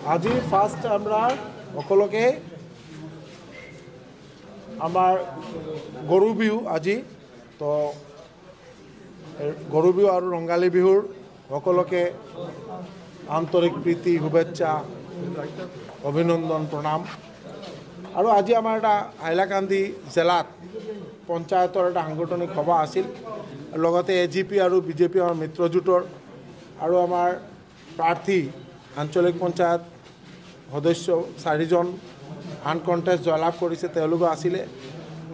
আজি ফাৰ্স্ট আমৰা সকলকে আমাৰ গৰু বিহু আজি তো গৰু বিহু আৰ ৰঙালী বিহুৰ সকলকে আন্তৰিক প্ৰীতি শুভেচ্ছা অভিনন্দন প্ৰণাম। আৰু আজি আমাৰ এটা হাইলাকান্দি জিলাত পঞ্চায়তৰ এটা সাংগঠনিক সভা আছিল, লগতে এজিপি আৰু বিজেপি আমাৰ মিত্ৰজোঁটৰ আৰু আমাৰ প্ৰাৰ্থী আঞ্চলিক পঞ্চায়ত সদস্য 4জন আনকণ্টেষ্ট জয়লাভ কৰিছে, তেওঁলোকো আছিলে।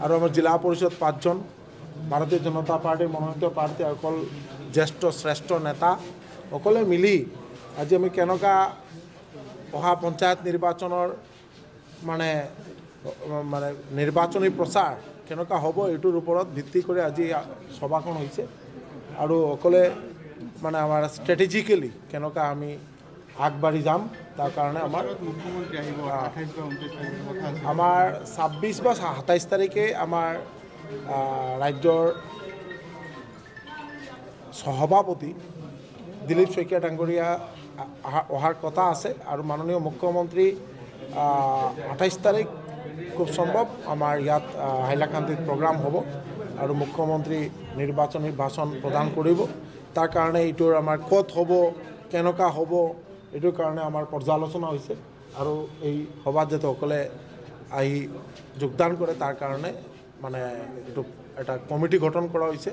আৰু আমাৰ জিলা পৰিষদ 5জন ভাৰতীয় জনতা পাৰ্টিৰ মনোনীত প্ৰাৰ্থী অকল জ্যেষ্ঠ শ্ৰেষ্ঠ নেতা সকলে মিলি আজি আমি কেনেকুৱা অহা পঞ্চায়ত নিৰ্বাচনৰ মানে নিৰ্বাচনী প্ৰচাৰ কেনেকুৱা হ'ব এইটোৰ ওপৰত ভিত্তি কৰি আজি সভাখন হৈছে। আৰু সকলে মানে আমাৰ ষ্ট্ৰেটেজিকেলি কেনেকুৱা আমি আগবাঢ়ি যাম তাৰ কাৰণে আমাৰ 26 বা 27 তাৰিখে আমাৰ ৰাজ্যৰ সভাপতি দিলীপ শইকীয়া ডাঙৰীয়া অহাৰ কথা আছে। আৰু মাননীয় মুখ্যমন্ত্ৰী 28 তাৰিখ খুব সম্ভৱ আমাৰ ইয়াত হাইলাকান্দিত প্ৰগ্ৰাম হ'ব আৰু মুখ্যমন্ত্ৰী নিৰ্বাচনী ভাষণ প্ৰদান কৰিব। তাৰ কাৰণে এইটোৰ আমাৰ ক'ত হ'ব কেনেকুৱা হ'ব এইটোৰ কাৰণে আমাৰ পৰ্যালোচনা হৈছে। আৰু এই সভাত যাতে সকলে আহি যোগদান কৰে তাৰ কাৰণে মানে এইটো এটা কমিটি গঠন কৰা হৈছে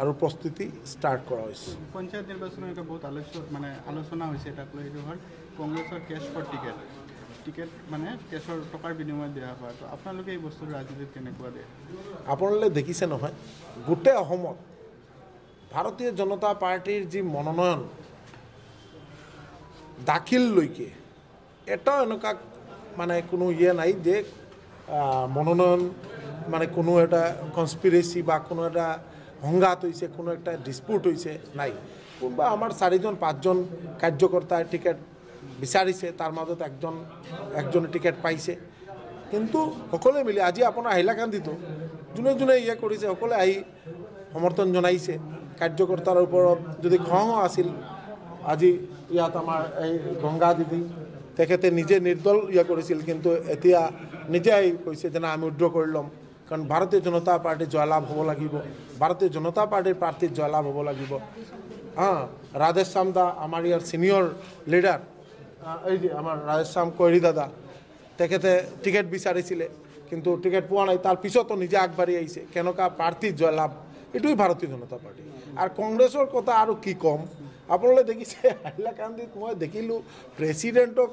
আৰু প্ৰস্তুতি ষ্টাৰ্ট কৰা হৈছে। পঞ্চায়ত নিৰ্বাচনৰ এটা বহুত আলোচনা হৈছে, তাক লৈ এইটো হ'ল কংগ্ৰেছৰ কেছ ফৰ টিকেট মানে কেছৰ টকাৰ বিনিময়ত দিয়া হয়। তো আপোনালোকে এই বস্তুটো ৰাজনীতিত কেনেকুৱা দিয়ে? আপোনালোকে দেখিছে নহয়, গোটেই অসমত ভাৰতীয় জনতা পাৰ্টিৰ যি মনোনয়ন দাখিললৈকে এটাও এনেকুৱা মানে কোনো নাই যে মনোনয়ন মানে কোনো এটা কনস্পিৰেচি বা কোনো এটা সংঘাত হৈছে, কোনো একটা ডিসপিউট হৈছে নাই। কোনোবা আমাৰ 4জন 5জন কাৰ্যকৰ্তাই টিকেট বিচাৰিছে, তাৰ মাজত একজনে টিকেট পাইছে। কিন্তু সকলোৱে মিলি আজি আপোনাৰ হাইলাকান্দিতো যোনে যোনে কৰিছে সকলোৱে আহি সমৰ্থন জনাইছে। কাৰ্যকৰ্তাৰ ওপৰত যদি খং আছিল, আজি ইয়াত আমাৰ এই গংগা দিদি তেখেতে নিজে নিৰ্দল কৰিছিল, কিন্তু এতিয়া নিজে আহি কৈছে যে আমি উইথড্ৰ কৰি ল'ম, কাৰণ ভাৰতীয় জনতা পাৰ্টি জয়লাভ হ'ব লাগিব, ভাৰতীয় জনতা পাৰ্টিৰ প্ৰাৰ্থীৰ জয়লাভ হ'ব লাগিব। ৰাধেশ্যাম দা আমাৰ ইয়াৰ ছিনিয়ৰ লিডাৰ, এই যে আমাৰ ৰাধেশ্যাম কৈৰী দাদা তেখেতে টিকেট বিচাৰিছিলে কিন্তু টিকেট পোৱা নাই, তাৰ পিছতো নিজে আগবাঢ়ি আহিছে। কেনেকুৱা প্ৰাৰ্থীৰ জয়লাভ এইটোৱেই ভাৰতীয় জনতা পাৰ্টি। আৰু কংগ্ৰেছৰ কথা আৰু কি ক'ম, আপোনালোকে দেখিছে হাইলাকান্দিত মই দেখিলোঁ প্ৰেছিডেণ্টক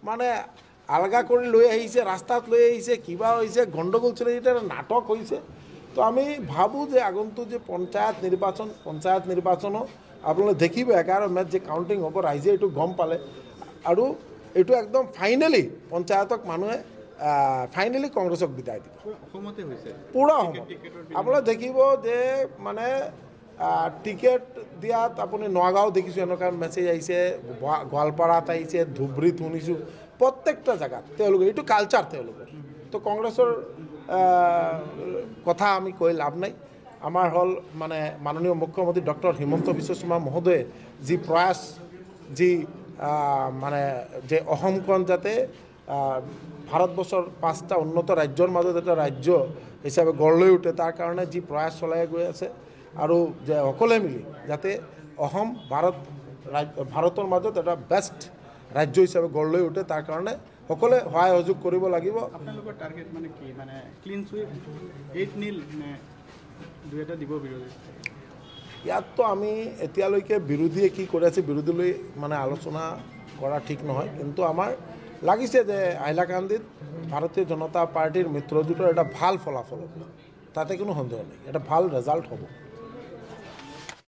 মানে আলগা কৰি লৈ আহিছে, ৰাস্তাত লৈ আহিছে, কিবা হৈছে, গণ্ডগোল চলি এটা নাটক হৈছে। তো আমি ভাবোঁ যে আগন্তুক যে পঞ্চায়ত নিৰ্বাচনো আপোনালোকে দেখিব 11 মেত যে কাউণ্টিং হ'ব, ৰাইজে এইটো গম পালে। আৰু এইটো একদম ফাইনেলি পঞ্চায়তক মানুহে ফাইনেলি কংগ্ৰেছক বিদায় দিব পূৰা অসমত। আপোনালোকে দেখিব যে মানে টিকেট দিয়াত আপুনি নগাঁও দেখিছোঁ এনেকুৱা মেছেজ আহিছে, গোৱালপাৰাত আহিছে, ধুবুৰীত শুনিছোঁ, প্ৰত্যেকটা জেগাত তেওঁলোকে এইটো কালচাৰ তেওঁলোকৰ। তো কংগ্ৰেছৰ কথা আমি কৈ লাভ নাই। আমাৰ হ'ল মানে মাননীয় মুখ্যমন্ত্ৰী ডক্টৰ হিমন্ত বিশ্ব শৰ্মা মহোদয়ে যি প্ৰয়াস, যি মানে যে অসমখন যাতে ভাৰতবৰ্ষৰ 5টা উন্নত ৰাজ্যৰ মাজত এটা ৰাজ্য হিচাপে গঢ় লৈ উঠে, তাৰ কাৰণে যি প্ৰয়াস চলাই গৈ আছে। আৰু যে সকলে মিলি যাতে অসম ভাৰতৰ মাজত এটা বেষ্ট ৰাজ্য হিচাপে গঢ় লৈ উঠে, তাৰ কাৰণে সকলে সহায় সহযোগ কৰিব লাগিব। আপোনালোকৰ টাৰ্গেট মানে কি, মানে ক্লিন চুইপ 8-0 নে 2-এটা দিব বিৰোধী? ইয়াততো আমি এতিয়ালৈকে বিৰোধীয়ে কি কৰি আছে বিৰোধীলৈ মানে আলোচনা কৰা ঠিক নহয়, কিন্তু আমাৰ লাগিছে যে হাইলাকান্দিত ভাৰতীয় জনতা পাৰ্টিৰ মিত্ৰজোঁটৰ এটা ভাল ফলাফল হ'ব, তাতে কোনো সন্দেহ নাই, এটা ভাল ৰেজাল্ট হ'ব।